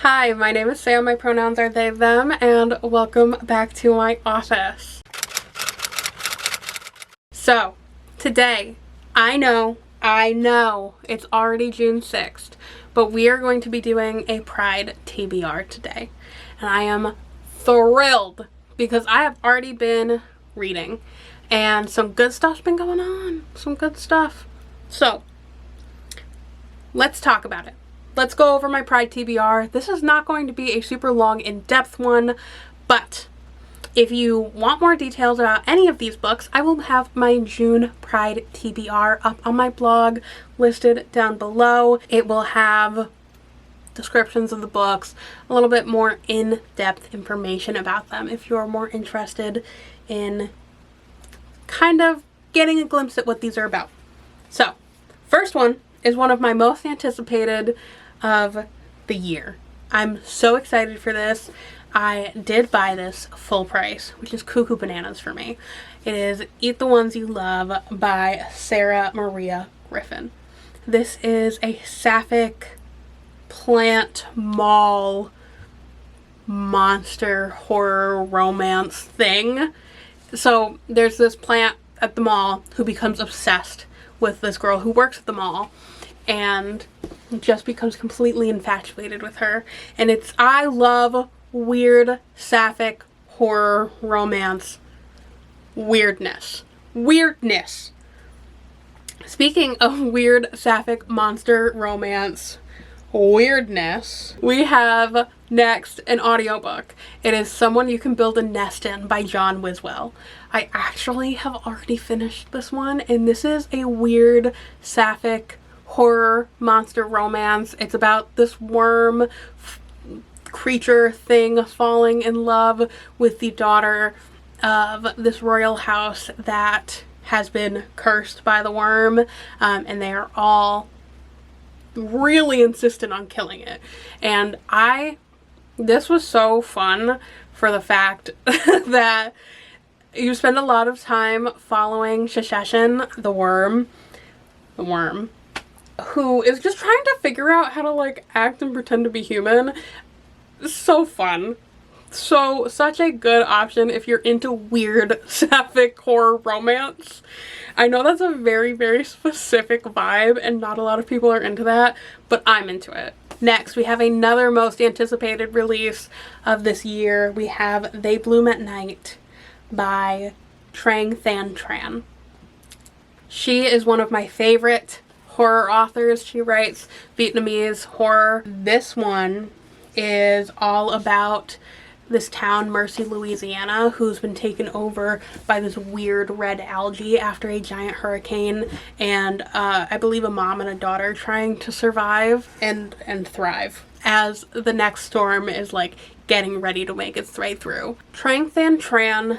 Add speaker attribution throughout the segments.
Speaker 1: Hi, my name is Sam, my pronouns are they, them, and welcome back to my office. So, today, I know, it's already June 6th, but we are going to be doing a Pride TBR today. And I am thrilled because I have already been reading and some good stuff's been going on, some good stuff. So, let's talk about it. Let's go over my Pride TBR. This is not going to be a super long, in-depth one, but if you want more details about any of these books, I will have my June Pride TBR up on my blog, listed down below. It will have descriptions of the books, a little bit more in-depth information about them if you're more interested in kind of getting a glimpse at what these are about. So, first one is one of my most anticipated of the year. I'm so excited for this. I did buy this full price, which is cuckoo bananas for me. It is Eat the Ones You Love by Sarah Maria Griffin. This is a sapphic plant mall monster horror romance thing. So there's this plant at the mall who becomes obsessed with this girl who works at the mall and just becomes completely infatuated with her. And I love weird sapphic horror romance weirdness. Speaking of weird sapphic monster romance weirdness, we have next an audiobook. It is Someone You Can Build a Nest In by John Wiswell. I actually have already finished this one, and this is a weird sapphic horror monster romance. It's about this worm creature thing falling in love with the daughter of this royal house that has been cursed by the worm, and they are all really insistent on killing it. And this was so fun for the fact that you spend a lot of time following Shasheshan, the worm, who is just trying to figure out how to like act and pretend to be human. So fun. So such a good option if you're into weird sapphic horror romance. I know that's a very, very specific vibe and not a lot of people are into that, but I'm into it. Next, we have another most anticipated release of this year. We have They Bloom at Night by Trang Than Tran. She is one of my favorite horror authors. She writes Vietnamese horror. This one is all about this town, Mercy, Louisiana, who's been taken over by this weird red algae after a giant hurricane, and I believe a mom and a daughter trying to survive and thrive as the next storm is like getting ready to make its way through. Trang Than Tran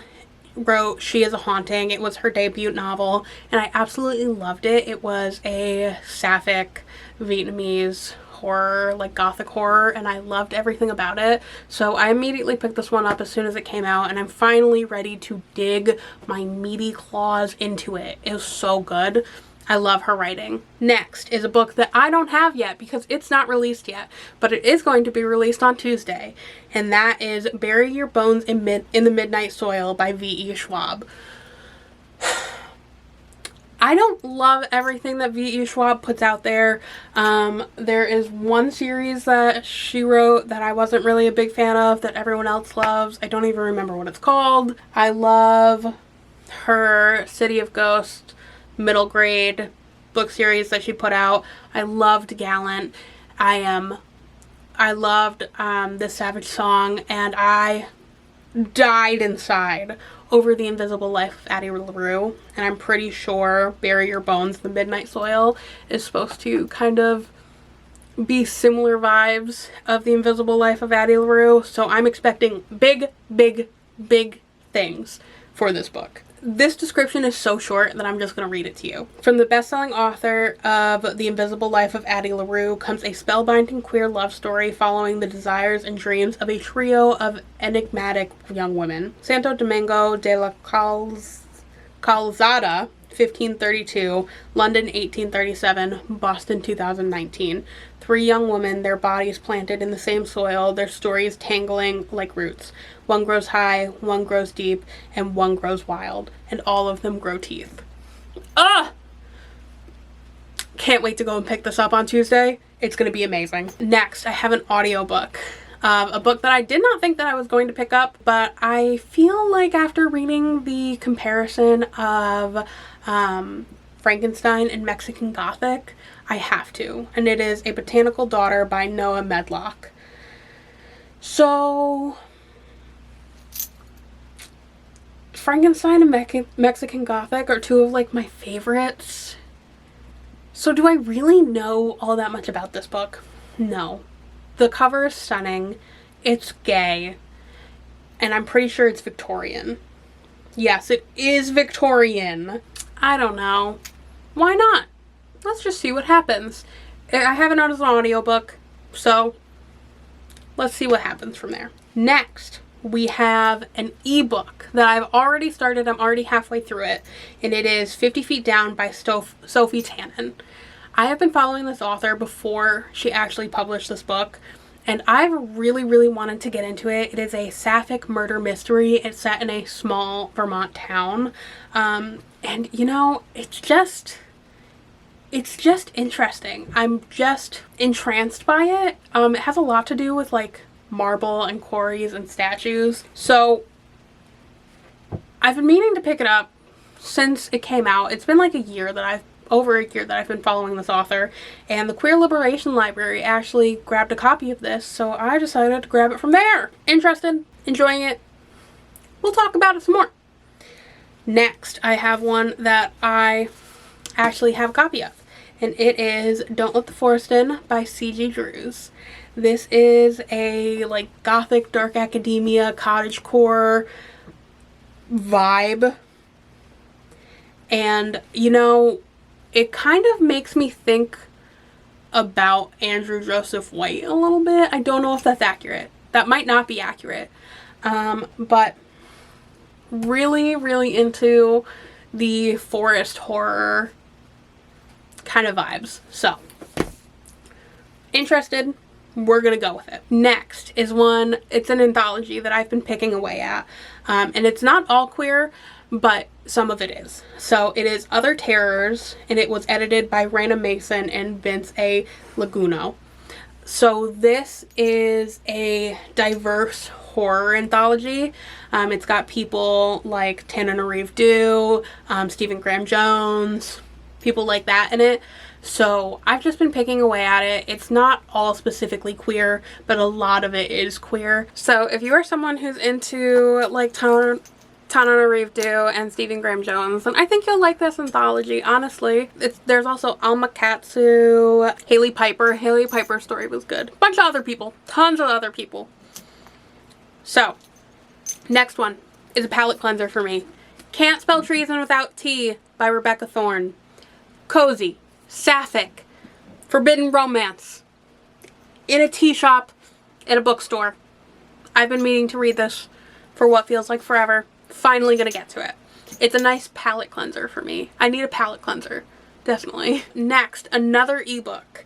Speaker 1: wrote She Is a Haunting. It was her debut novel, and I absolutely loved it. It was a sapphic Vietnamese horror, like gothic horror, and I loved everything about it. So I immediately picked this one up as soon as it came out, and I'm finally ready to dig my meaty claws into it. It was so good. I love her writing. Next is a book that I don't have yet because it's not released yet, but it is going to be released on Tuesday, and that is Bury Your Bones in the Midnight Soil by V.E. Schwab. I don't love everything that V.E. Schwab puts out there. There is one series that she wrote that I wasn't really a big fan of that everyone else loves. I don't even remember what it's called. I love her City of Ghosts middle grade book series that she put out. I loved Gallant. I loved This Savage Song, and I died inside over The Invisible Life of Addie LaRue, and I'm pretty sure Bury Your Bones in the Midnight Soil is supposed to kind of be similar vibes of The Invisible Life of Addie LaRue, so I'm expecting big things for this book. This description is so short that I'm just going to read it to you. From the best-selling author of The Invisible Life of Addie LaRue comes a spellbinding queer love story following the desires and dreams of a trio of enigmatic young women. Santo Domingo de la Calzada 1532, London 1837, Boston 2019. Three young women, their bodies planted in the same soil, their stories tangling like roots. One grows high, one grows deep, and one grows wild, and all of them grow teeth. Ugh! Can't wait to go and pick this up on Tuesday. It's going to be amazing. Next, I have an audiobook. A book that I did not think that I was going to pick up, but I feel like after reading the comparison of Frankenstein and Mexican Gothic, I have to. And it is A Botanical Daughter by Noah Medlock. So, Frankenstein and Mexican Gothic are two of like my favorites. So do I really know all that much about this book? No. The cover is stunning. It's gay. And I'm pretty sure it's Victorian. Yes, it is Victorian. I don't know. Why not? Let's just see what happens. I have it out as an audiobook, so let's see what happens from there. Next, we have an ebook that I've already started. I'm already halfway through it, and it is 50 Feet Down by Sophie Tannen. I have been following this author before she actually published this book, and I've really wanted to get into it. It is a sapphic murder mystery. It's set in a small Vermont town, and you know, it's just interesting. I'm just entranced by it. It has a lot to do with like marble and quarries and statues. So I've been meaning to pick it up since it came out. It's been like over a year that I've been following this author, and the Queer Liberation Library actually grabbed a copy of this, so I decided to grab it from there. Interested, enjoying it. We'll talk about it some more. Next, I have one that I actually have a copy of, and it is Don't Let the Forest In by C.G. Drews. This is a like gothic dark academia cottagecore vibe, and you know, it kind of makes me think about Andrew Joseph White a little bit. I don't know if that's accurate. That might not be accurate, but really into the forest horror kind of vibes. So, interested, we're gonna go with it. Next is one, it's an anthology that I've been picking away at, and it's not all queer, but some of it is. So it is Other Terrors, and it was edited by Raina Mason and Vince A. Laguno. So this is a diverse horror anthology. It's got people like Tananarive Due, Stephen Graham Jones, people like that in it. So I've just been picking away at it. It's not all specifically queer, but a lot of it is queer. So if you are someone who's into like Tananarive Due and Stephen Graham Jones, and I think you'll like this anthology, honestly. There's also Alma Katsu, Haley Piper. Haley Piper's story was good. Bunch of other people. Tons of other people. So, next one is a palate cleanser for me. Can't Spell Treason Without Tea by Rebecca Thorne. Cozy, sapphic, forbidden romance. In a tea shop, in a bookstore. I've been meaning to read this for what feels like forever. Finally gonna get to it. It's a nice palate cleanser for me. I need a palate cleanser. Definitely. Next, another ebook.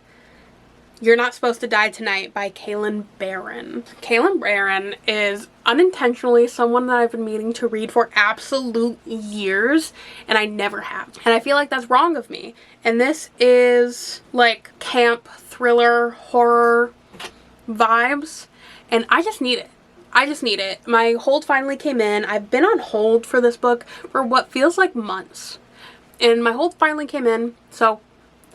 Speaker 1: You're Not Supposed to Die Tonight by Kaylin Barron. Kaylin Barron is unintentionally someone that I've been meaning to read for absolute years, and I never have. And I feel like that's wrong of me. And this is like camp, thriller, horror vibes, and I just need it. I just need it. My hold finally came in. I've been on hold for this book for what feels like months. And my hold finally came in, so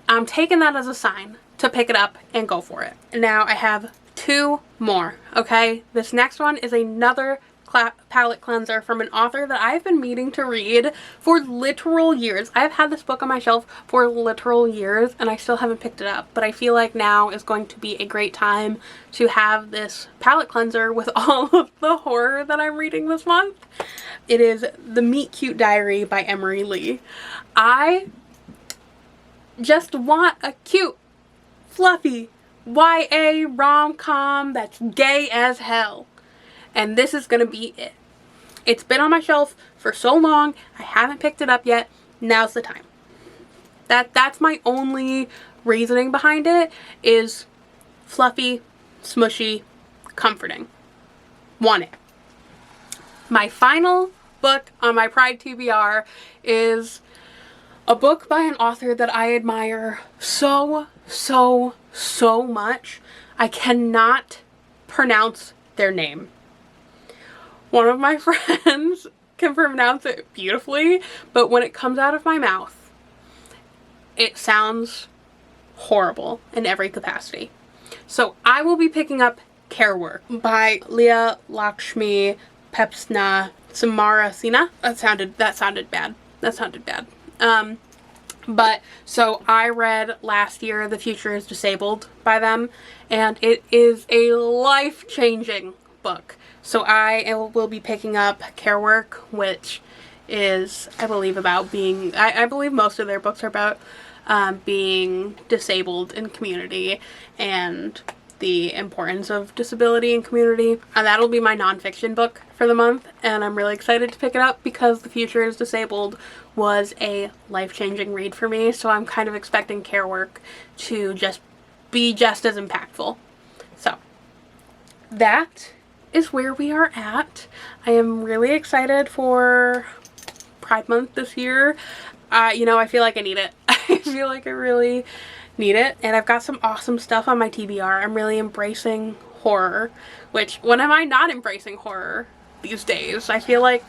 Speaker 1: I'm taking that as a sign to pick it up and go for it. Now I have two more, okay? This next one is another palette cleanser from an author that I've been meaning to read for literal years. I've had this book on my shelf for literal years and I still haven't picked it up, but I feel like now is going to be a great time to have this palette cleanser with all of the horror that I'm reading this month. It is The Meet Cute Diary by Emery Lee. I just want a cute, fluffy YA rom-com that's gay as hell. And this is gonna be it. It's been on my shelf for so long, I haven't picked it up yet. now's the time. That's my only reasoning behind it, is fluffy, smushy, comforting. Want it. My final book on my Pride TBR is a book by an author that I admire so much. I cannot pronounce their name. One of my friends can pronounce it beautifully, but when it comes out of my mouth, it sounds horrible in every capacity. So I will be picking up Care Work by Leah Lakshmi Pepsna Samarasina. That sounded bad. But so I read last year The Future is Disabled by them, and it is a life-changing book. So I will be picking up Care Work, which is, I believe, about being, I believe most of their books are about being disabled in community and the importance of disability in community. And that'll be my nonfiction book for the month, and I'm really excited to pick it up because The Future is Disabled was a life-changing read for me, so I'm kind of expecting Care Work to be just as impactful. So that is where we are at. I am really excited for Pride Month this year. You know, I feel like I need it. I feel like I really need it, and I've got some awesome stuff on my TBR. I'm really embracing horror, which, when am I not embracing horror these days? I feel like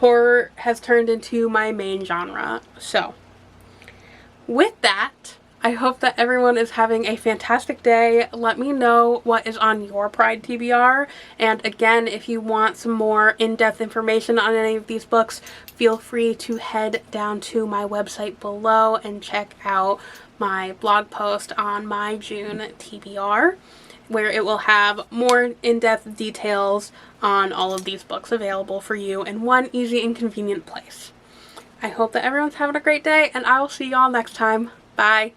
Speaker 1: horror has turned into my main genre. So with that, I hope that everyone is having a fantastic day. Let me know what is on your Pride TBR. And again, if you want some more in-depth information on any of these books, feel free to head down to my website below and check out my blog post on my June TBR, where it will have more in-depth details on all of these books available for you in one easy and convenient place. I hope that everyone's having a great day, and I will see y'all next time. Bye.